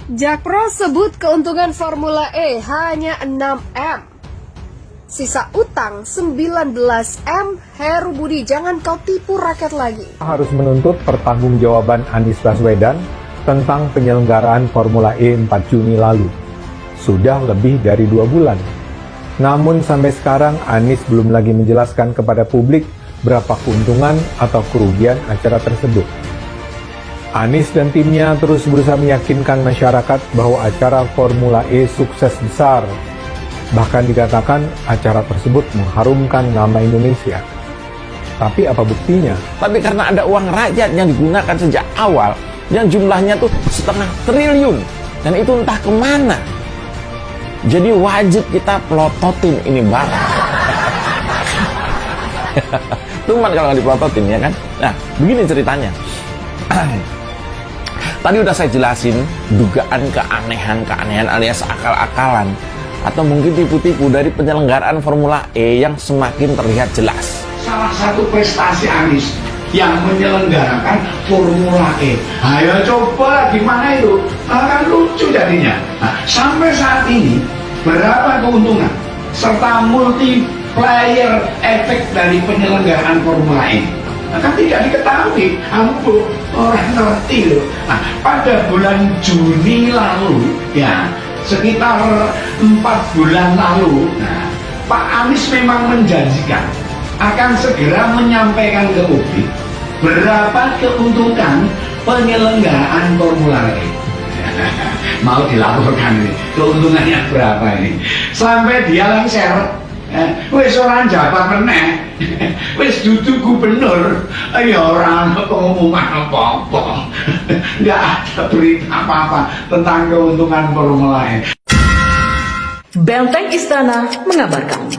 Jakpro sebut keuntungan Formula E hanya 6M. Sisa utang 19M. Heru Budi, jangan kau tipu rakyat lagi. Harus menuntut pertanggungjawaban Anies Baswedan tentang penyelenggaraan Formula E 4 Juni lalu. Sudah lebih dari 2 bulan. Namun sampai sekarang Anies belum lagi menjelaskan kepada publik berapa keuntungan atau kerugian acara tersebut. Anies dan timnya terus berusaha meyakinkan masyarakat bahwa acara Formula E sukses besar. Bahkan dikatakan acara tersebut mengharumkan nama Indonesia. Tapi apa buktinya? Tapi karena ada uang rakyat yang digunakan sejak awal, yang jumlahnya tuh 1,5 triliun, dan itu entah kemana. Jadi wajib kita pelototin ini barang. Cuman kalau nggak dipelototin ya kan. Nah, begini ceritanya. Tadi udah saya jelasin dugaan keanehan alias akal-akalan atau mungkin tipu-tipu dari penyelenggaraan Formula E yang semakin terlihat jelas. Salah satu prestasi Anies yang menyelenggarakan Formula E. Ayo coba gimana itu? Kan lucu jadinya. Nah, sampai saat ini berapa keuntungan serta multiplier efek dari penyelenggaraan Formula E? Kan tidak diketahui, ampun, orang ngerti loh. Nah, pada bulan Juni lalu, ya sekitar 4 bulan lalu, nah, Pak Anies memang menjanjikan akan segera menyampaikan ke publik berapa keuntungan penyelenggaraan Formula E. Mau dilaporkan ini, keuntungannya berapa ini? Sampai dia lengser. Wis orang jabat meneh, wis dudu gubernur, ya orang pengumuman apa-apa, nggak ada berita apa-apa tentang keuntungan Formula E. Benteng Istana mengabarkan.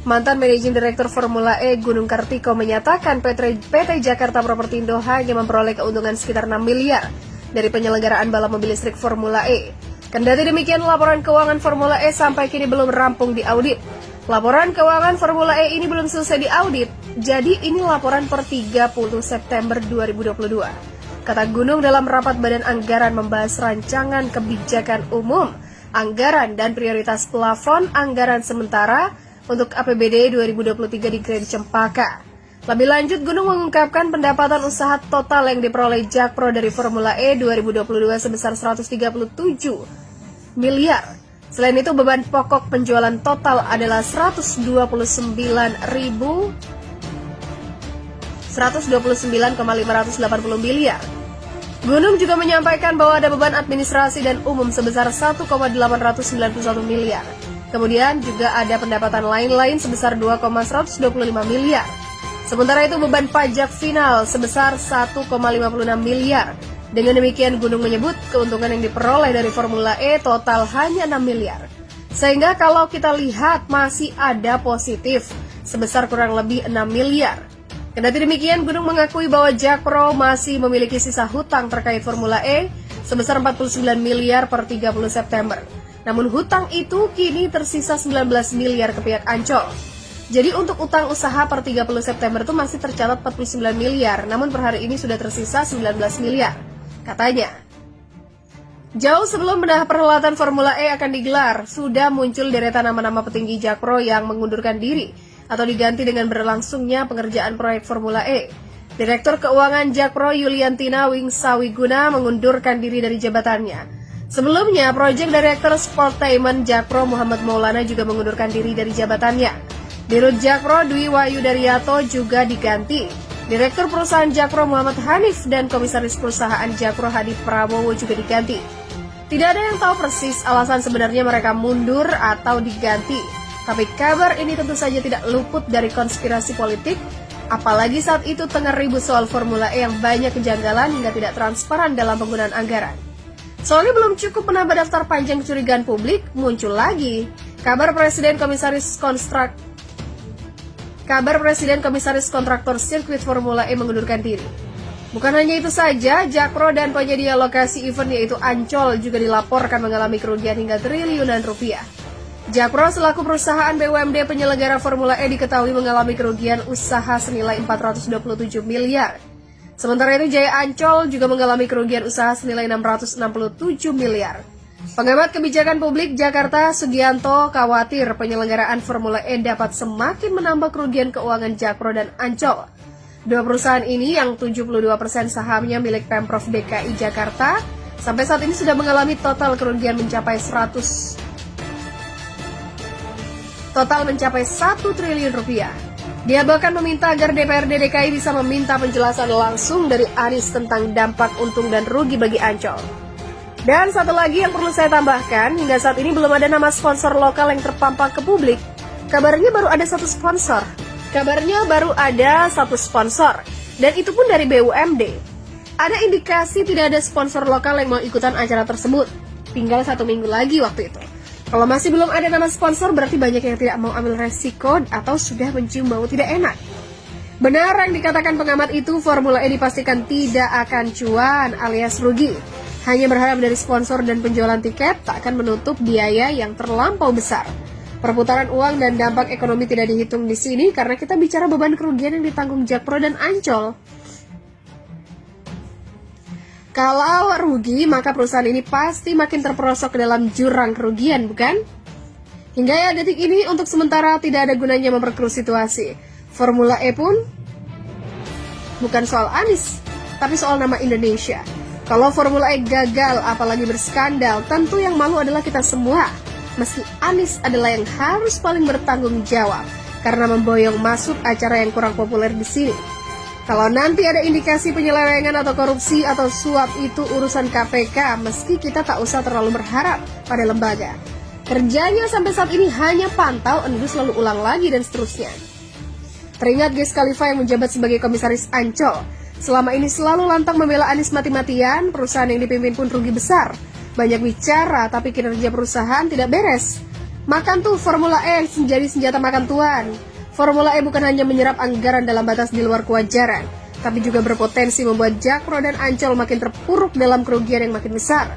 Mantan Managing Director Formula E Gunung Kartiko menyatakan PT Jakarta Propertindo hanya memperoleh keuntungan sekitar 6 miliar dari penyelenggaraan balap mobil listrik Formula E. Kendati demikian, laporan keuangan Formula E sampai kini belum rampung diaudit. Laporan keuangan Formula E ini belum selesai diaudit, jadi ini laporan per 30 September 2022. Kata Gunung dalam rapat Badan Anggaran membahas rancangan kebijakan umum, anggaran dan prioritas plafon anggaran sementara untuk APBD 2023 di Grand Cempaka. Lebih lanjut, Gunung mengungkapkan pendapatan usaha total yang diperoleh Jakpro dari Formula E 2022 sebesar 137 miliar. Selain itu, beban pokok penjualan total adalah 129,580 miliar. Gunung juga menyampaikan bahwa ada beban administrasi dan umum sebesar 1,891 miliar. Kemudian juga ada pendapatan lain-lain sebesar 2,125 miliar. Sementara itu beban pajak final sebesar 1,56 miliar. Dengan demikian Gunung menyebut keuntungan yang diperoleh dari Formula E total hanya 6 miliar. Sehingga kalau kita lihat masih ada positif sebesar kurang lebih 6 miliar. Kendati demikian Gunung mengakui bahwa Jakpro masih memiliki sisa hutang terkait Formula E sebesar 49 miliar per 30 September. Namun hutang itu kini tersisa 19 miliar ke pihak Ancol. Jadi untuk utang usaha per 30 September itu masih tercatat 49 miliar, namun per hari ini sudah tersisa 19 miliar. Katanya, jauh sebelum perhelatan Formula E akan digelar, sudah muncul deretan nama-nama petinggi Jakpro yang mengundurkan diri atau diganti dengan berlangsungnya pengerjaan proyek Formula E. Direktur Keuangan Jakpro Yuliantina Wingsawiguna mengundurkan diri dari jabatannya. Sebelumnya, Project Director Sportainment Jakpro Muhammad Maulana juga mengundurkan diri dari jabatannya. Dirut Jakpro Dwi Wahyu Daryato juga diganti. Direktur perusahaan Jakpro Muhammad Hanif dan Komisaris perusahaan Jakpro Hadi Prabowo juga diganti. Tidak ada yang tahu persis alasan sebenarnya mereka mundur atau diganti. Tapi kabar ini tentu saja tidak luput dari konspirasi politik, apalagi saat itu tengah ribut soal Formula E yang banyak kejanggalan hingga tidak transparan dalam penggunaan anggaran. Soalnya belum cukup menambah daftar panjang kecurigaan publik, muncul lagi kabar Presiden Komisaris Kontraktor Sirkuit Formula E mengundurkan diri. Bukan hanya itu saja, Jakpro dan penyedia lokasi event yaitu Ancol juga dilaporkan mengalami kerugian hingga triliunan rupiah. Jakpro selaku perusahaan BUMD penyelenggara Formula E diketahui mengalami kerugian usaha senilai 427 miliar. Sementara itu Jaya Ancol juga mengalami kerugian usaha senilai 667 miliar. Pengamat kebijakan publik Jakarta Sugianto khawatir penyelenggaraan Formula E dapat semakin menambah kerugian keuangan Jakpro dan Ancol. Dua perusahaan ini yang 72% sahamnya milik Pemprov DKI Jakarta sampai saat ini sudah mengalami total kerugian mencapai 1 triliun rupiah. Dia bahkan meminta agar DPRD DKI bisa meminta penjelasan langsung dari Anies tentang dampak untung dan rugi bagi Ancol. Dan satu lagi yang perlu saya tambahkan, hingga saat ini belum ada nama sponsor lokal yang terpampang ke publik. Kabarnya baru ada satu sponsor, dan itu pun dari BUMD. Ada indikasi tidak ada sponsor lokal yang mau ikutan acara tersebut. Tinggal 1 minggu lagi waktu itu. Kalau masih belum ada nama sponsor, berarti banyak yang tidak mau ambil resiko atau sudah mencium bau tidak enak. Benar yang dikatakan pengamat itu, Formula E dipastikan tidak akan cuan alias rugi. Hanya berharap dari sponsor dan penjualan tiket tak akan menutup biaya yang terlampau besar. Perputaran uang dan dampak ekonomi tidak dihitung di sini karena kita bicara beban kerugian yang ditanggung Jakpro dan Ancol. Kalau rugi, maka perusahaan ini pasti makin terperosok ke dalam jurang kerugian, bukan? Hingga ya detik ini, untuk sementara tidak ada gunanya memperkeruh situasi. Formula E pun bukan soal Anies, tapi soal nama Indonesia. Kalau Formula E gagal, apalagi berskandal, tentu yang malu adalah kita semua. Meski Anies adalah yang harus paling bertanggung jawab, karena memboyong masuk acara yang kurang populer di sini. Kalau nanti ada indikasi penyelewengan atau korupsi atau suap, itu urusan KPK, meski kita tak usah terlalu berharap pada lembaga. Kerjanya sampai saat ini hanya pantau, endus lalu ulang lagi dan seterusnya. Teringat Gies Khalifa yang menjabat sebagai komisaris Ancol. Selama ini selalu lantang membela Anies mati-matian, perusahaan yang dipimpin pun rugi besar. Banyak bicara, tapi kinerja perusahaan tidak beres. Makan tuh Formula E menjadi senjata makan tuan. Formula E bukan hanya menyerap anggaran dalam batas di luar kewajaran, tapi juga berpotensi membuat Jakpro dan Ancol makin terpuruk dalam kerugian yang makin besar.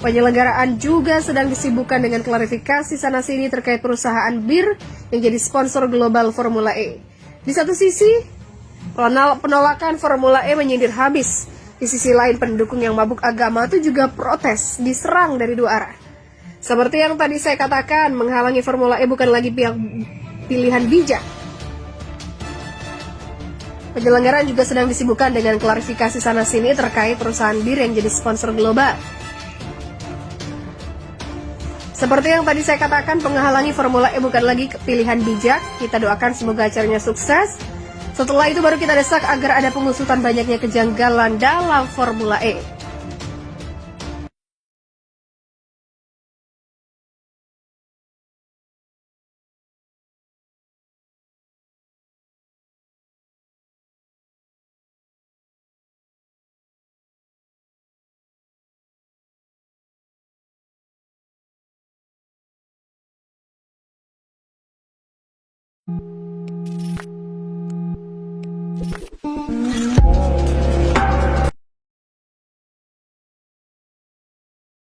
Penyelenggaraan juga sedang disibukkan dengan klarifikasi sana-sini terkait perusahaan bir yang jadi sponsor global Formula E. Di satu sisi, penolakan Formula E menyindir habis. Di sisi lain, pendukung yang mabuk agama itu juga protes, diserang dari dua arah. Seperti yang tadi saya katakan, menghalangi Formula E bukan lagi pilihan bijak. Penyelenggaraan juga sedang disibukkan dengan klarifikasi sana-sini terkait perusahaan bir yang jadi sponsor global. Seperti yang tadi saya katakan, menghalangi Formula E bukan lagi pilihan bijak. Kita doakan semoga acaranya sukses. Setelah itu baru kita desak agar ada pengusutan banyaknya kejanggalan dalam Formula E.